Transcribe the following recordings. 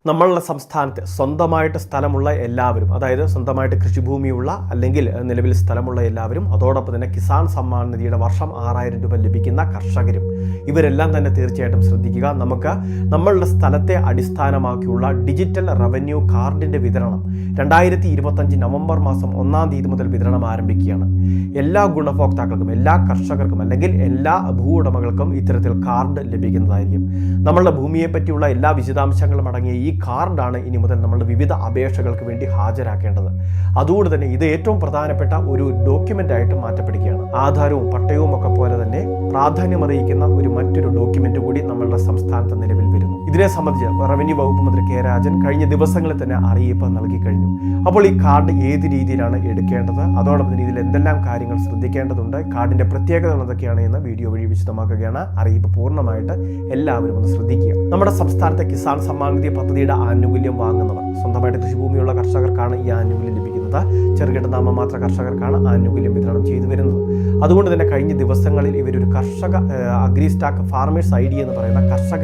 നമ്മളുടെ സംസ്ഥാനത്ത് സ്വന്തമായിട്ട് സ്ഥലമുള്ള എല്ലാവരും, അതായത് സ്വന്തമായിട്ട് കൃഷിഭൂമിയുള്ള അല്ലെങ്കിൽ നിലവിൽ സ്ഥലമുള്ള എല്ലാവരും, അതോടൊപ്പം തന്നെ കിസാൻ സമ്മാൻ നിധിയുടെ വർഷം 6000 രൂപ ലഭിക്കുന്ന കർഷകരും, ഇവരെല്ലാം തന്നെ തീർച്ചയായിട്ടും ശ്രദ്ധിക്കുക. നമുക്ക് നമ്മളുടെ സ്ഥലത്തെ അടിസ്ഥാനമാക്കിയുള്ള ഡിജിറ്റൽ റവന്യൂ കാർഡിൻ്റെ വിതരണം 2025 നവംബർ മാസം 1-ാം തീയതി മുതൽ വിതരണം ആരംഭിക്കുകയാണ്. എല്ലാ ഗുണഭോക്താക്കൾക്കും, എല്ലാ കർഷകർക്കും അല്ലെങ്കിൽ എല്ലാ ഭൂവുടമകൾക്കും ഇത്തരത്തിൽ കാർഡ് ലഭിക്കുന്നതായിരിക്കും. നമ്മളുടെ ഭൂമിയെ പറ്റിയുള്ള എല്ലാ വിശദാംശങ്ങളും അടങ്ങിയ ഈ കാർഡാണ് ഇനി മുതൽ നമ്മളുടെ വിവിധ അപേക്ഷകൾക്ക് വേണ്ടി ഹാജരാക്കേണ്ടത്. അതുകൊണ്ട് തന്നെ ഇത് ഏറ്റവും പ്രധാനപ്പെട്ട ഒരു ഡോക്യുമെന്റ് ആയിട്ട് മാറ്റപ്പെടുകയാണ്. ആധാരവും പട്ടയവും ഒക്കെ പോലെ തന്നെ പ്രാധാന്യമറിയിക്കുന്ന മറ്റൊരു ഡോക്യുമെന്റ് കൂടി നമ്മളുടെ സംസ്ഥാനത്ത് നിലവിൽ വരുന്നു. ഇതിനെ സംബന്ധിച്ച് റവന്യൂ വകുപ്പ് മന്ത്രി കെ രാജൻ കഴിഞ്ഞ ദിവസങ്ങളിൽ തന്നെ അറിയിപ്പ് നൽകി കഴിഞ്ഞു. അപ്പോൾ ഈ കാർഡ് ഏത് രീതിയിലാണ് എടുക്കേണ്ടത്, അതോടൊപ്പം തന്നെ ഇതിൽ എന്തെല്ലാം കാര്യങ്ങൾ ശ്രദ്ധിക്കേണ്ടതുണ്ട്, കാർഡിന്റെ പ്രത്യേകതകൾ എന്തൊക്കെയാണ് എന്ന് വീഡിയോ വഴി വിശദമാക്കുകയാണ്. അറിയിപ്പ് പൂർണ്ണമായിട്ട് എല്ലാവരും ഒന്ന് ശ്രദ്ധിക്കുക. നമ്മുടെ സംസ്ഥാനത്തെ കിസാൻ സമ്മാൻ നിധി പദ്ധതിയുടെ ആനുകൂല്യം വാങ്ങുന്നവർ, സ്വന്തമായിട്ട് കൃഷിഭൂമിയുള്ള കർഷകർക്കാണ് ഈ ആനുകൂല്യം ലഭിക്കുന്നത്. ചെറുകിട നാമമാത്ര കർഷകർക്കാണ് ആനുകൂല്യം വിതരണം ചെയ്തു വരുന്നത്. അതുകൊണ്ട് തന്നെ കഴിഞ്ഞ ദിവസങ്ങളിൽ ഇവരൊരു കർഷക അഗ്രി സ്റ്റാക്ക് ഫാർമേഴ്സ് ID എന്ന് പറയുന്ന കർഷക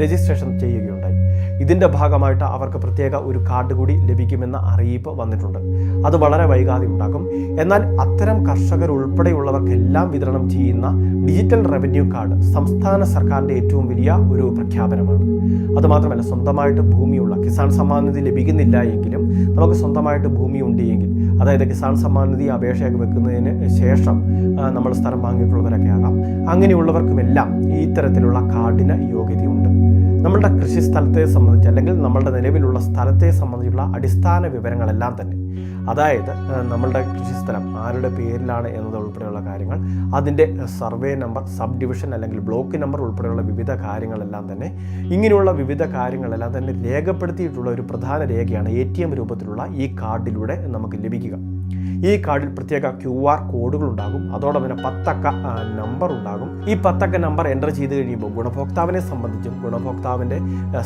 രജിസ്ട്രേഷൻ ചെയ്യുകയുണ്ടായി. ഇതിൻ്റെ ഭാഗമായിട്ട് അവർക്ക് പ്രത്യേക ഒരു കാർഡ് കൂടി ലഭിക്കുമെന്ന അറിയിപ്പ് വന്നിട്ടുണ്ട്. അത് വളരെ വൈകാതെ ഉണ്ടാകും. എന്നാൽ അത്തരം കർഷകർ ഉൾപ്പെടെയുള്ളവർക്കെല്ലാം വിതരണം ചെയ്യുന്ന ഡിജിറ്റൽ റവന്യൂ കാർഡ് സംസ്ഥാന സർക്കാരിൻ്റെ ഏറ്റവും വലിയ ഒരു പ്രഖ്യാപനമാണ്. അതുമാത്രമല്ല, സ്വന്തമായിട്ട് ഭൂമിയുള്ള, കിസാൻ സമ്മാൻ നിധി ലഭിക്കുന്നില്ല എങ്കിലും നമുക്ക് സ്വന്തമായിട്ട് ഭൂമി ഉണ്ടെങ്കിൽ, അതായത് കിസാൻ സമ്മാൻ നിധി അപേക്ഷയൊക്കെ വെക്കുന്നതിന് ശേഷം നമ്മൾ സ്ഥലം വാങ്ങിയിട്ടുള്ളവരൊക്കെ ആകാം, അങ്ങനെയുള്ളവർക്കുമെല്ലാം ഈ ഇത്തരത്തിലുള്ള കാർഡിന് യോഗ്യതയുണ്ട്. നമ്മളുടെ കൃഷി സ്ഥലത്തെ സംബന്ധിച്ച് അല്ലെങ്കിൽ നമ്മളുടെ നിലവിലുള്ള സ്ഥലത്തെ സംബന്ധിച്ചുള്ള അടിസ്ഥാന വിവരങ്ങളെല്ലാം തന്നെ, അതായത് നമ്മളുടെ കൃഷിസ്ഥലം ആരുടെ പേരിലാണ് എന്നത് ഉൾപ്പെടെയുള്ള കാര്യങ്ങൾ, അതിൻ്റെ സർവേ നമ്പർ, സബ് ഡിവിഷൻ അല്ലെങ്കിൽ ബ്ലോക്ക് നമ്പർ ഉൾപ്പെടെയുള്ള വിവിധ കാര്യങ്ങളെല്ലാം തന്നെ, ഇങ്ങനെയുള്ള വിവിധ കാര്യങ്ങളെല്ലാം തന്നെ രേഖപ്പെടുത്തിയിട്ടുള്ള ഒരു പ്രധാന രേഖയാണ് ATM രൂപത്തിലുള്ള ഈ കാർഡിലൂടെ നമുക്ക് ലഭിക്കുക. ഈ കാർഡിൽ പ്രത്യേക QR കോഡുകൾ ഉണ്ടാകും. അതോടൊപ്പം തന്നെ 10 അക്ക നമ്പർ ഉണ്ടാകും. ഈ 10 അക്ക നമ്പർ എൻ്റർ ചെയ്ത് കഴിയുമ്പോൾ ഗുണഭോക്താവിനെ സംബന്ധിച്ചും ഗുണഭോക്താവിൻ്റെ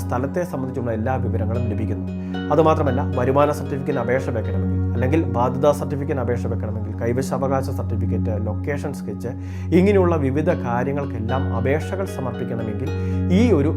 സ്ഥലത്തെ സംബന്ധിച്ചുള്ള എല്ലാ വിവരങ്ങളും ലഭിക്കുന്നു. അതുമാത്രമല്ല, വരുമാന സർട്ടിഫിക്കറ്റിന് അപേക്ഷ വെക്കണമെങ്കിൽ, അല്ലെങ്കിൽ ബാധ്യതാ സർട്ടിഫിക്കറ്റിന് അപേക്ഷ വെക്കണമെങ്കിൽ, കൈവശാവകാശ സർട്ടിഫിക്കറ്റ്, ലൊക്കേഷൻ സ്കെച്ച്, ഇങ്ങനെയുള്ള വിവിധ കാര്യങ്ങൾക്കെല്ലാം അപേക്ഷകൾ സമർപ്പിക്കണമെങ്കിൽ ഈ ഒരു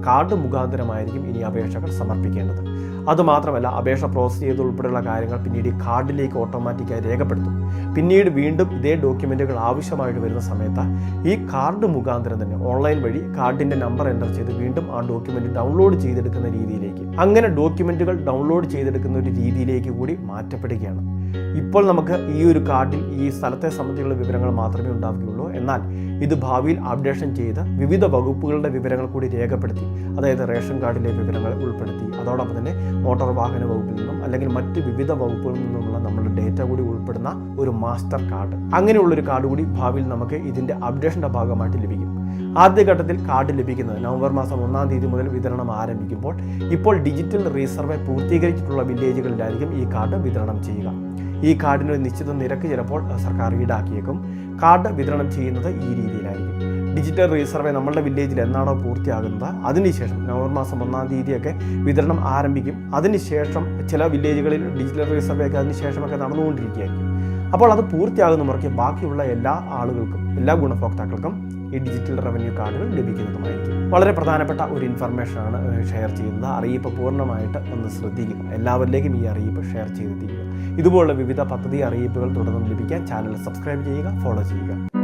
കാർഡ് മുഖാന്തരമായിരിക്കും ഇനി അപേക്ഷകൾ സമർപ്പിക്കേണ്ടത്. അതുമാത്രമല്ല, അപേക്ഷ പ്രോസസ് ചെയ്ത് ഉൾപ്പെടെയുള്ള കാര്യങ്ങൾ പിന്നീട് ഈ കാർഡിലേക്ക് ഓട്ടോമാറ്റിക്കായി രേഖപ്പെടുത്തും. പിന്നീട് വീണ്ടും ഇതേ ഡോക്യുമെൻറ്റുകൾ ആവശ്യമായിട്ട് വരുന്ന സമയത്ത് ഈ കാർഡ് മുഖാന്തരം തന്നെ ഓൺലൈൻ വഴി കാർഡിൻ്റെ നമ്പർ എൻ്റർ ചെയ്ത് വീണ്ടും ആ ഡോക്യുമെൻറ്റ് ഡൗൺലോഡ് ചെയ്തെടുക്കുന്ന രീതിയിലേക്ക്, അങ്ങനെ ഡോക്യുമെൻറ്റുകൾ ഡൗൺലോഡ് ചെയ്തെടുക്കുന്ന ഒരു രീതിയിലേക്ക് കൂടി മാറ്റപ്പെടുകയാണ്. ഇപ്പോൾ നമുക്ക് ഈ ഒരു കാർഡിൽ ഈ സ്ഥലത്തെ സംബന്ധിച്ചുള്ള വിവരങ്ങൾ മാത്രമേ ഉണ്ടാവുകയുള്ളൂ. എന്നാൽ ഇത് ഭാവിയിൽ അപ്ഡേഷൻ ചെയ്ത് വിവിധ വകുപ്പുകളുടെ വിവരങ്ങൾ കൂടി രേഖപ്പെടുത്തി, അതായത് റേഷൻ കാർഡിലെ വിവരങ്ങൾ ഉൾപ്പെടുത്തി, അതോടൊപ്പം തന്നെ മോട്ടോർ വാഹന വകുപ്പിൽ നിന്നും അല്ലെങ്കിൽ മറ്റ് വിവിധ വകുപ്പുകളിൽ നിന്നുമുള്ള നമ്മുടെ ഡേറ്റ കൂടി ഉൾപ്പെടുന്ന ഒരു മാസ്റ്റർ കാർഡ്, അങ്ങനെയുള്ളൊരു കാർഡ് കൂടി ഭാവിയിൽ നമുക്ക് ഇതിൻ്റെ അപ്ഡേഷൻ്റെ ഭാഗമായിട്ട് ലഭിക്കും. ആദ്യഘട്ടത്തിൽ കാർഡ് ലഭിക്കുന്നത് നവംബർ മാസം 1-ാം തീയതി മുതൽ വിതരണം ആരംഭിക്കുമ്പോൾ ഇപ്പോൾ ഡിജിറ്റൽ റീസർവേ പൂർത്തീകരിച്ചിട്ടുള്ള വില്ലേജുകളിലായിരിക്കും ഈ കാർഡ് വിതരണം ചെയ്യുക. ഈ കാർഡിന് ഒരു നിശ്ചിത നിരക്ക് ചിലപ്പോൾ സർക്കാർ ഈടാക്കിയേക്കും. കാർഡ് വിതരണം ചെയ്യുന്നത് ഈ രീതിയിലായിരിക്കും. ഡിജിറ്റൽ റീസർവേ നമ്മളുടെ വില്ലേജിൽ എന്നാണോ പൂർത്തിയാകുന്നത് അതിനുശേഷം നവംബർ മാസം 1-ാം തീയതിയൊക്കെ വിതരണം ആരംഭിക്കും. അതിനുശേഷം ചില വില്ലേജുകളിൽ ഡിജിറ്റൽ റീസർവേ ഒക്കെ അതിനുശേഷമൊക്കെ നടന്നുകൊണ്ടിരിക്കുകയായിരിക്കും. അപ്പോൾ അത് പൂർത്തിയാകുന്ന മുറയ്ക്ക് ബാക്കിയുള്ള എല്ലാ ആളുകൾക്കും, എല്ലാ ഗുണഭോക്താക്കൾക്കും ഈ ഡിജിറ്റൽ റവന്യൂ കാർഡുകൾ ലഭിക്കുന്നതുമായിരിക്കും. വളരെ പ്രധാനപ്പെട്ട ഒരു ഇൻഫർമേഷനാണ് ഷെയർ ചെയ്യുന്നത്. അറിയിപ്പ് പൂർണ്ണമായിട്ട് ഒന്ന് ശ്രദ്ധിക്കുക. എല്ലാവരിലേക്കും ഈ അറിയിപ്പ് ഷെയർ ചെയ്തെത്തിക്കുക. ഇതുപോലുള്ള വിവിധ പദ്ധതി അറിയിപ്പുകൾ തുടർന്നും ലഭിക്കാൻ ചാനൽ സബ്സ്ക്രൈബ് ചെയ്യുക, ഫോളോ ചെയ്യുക.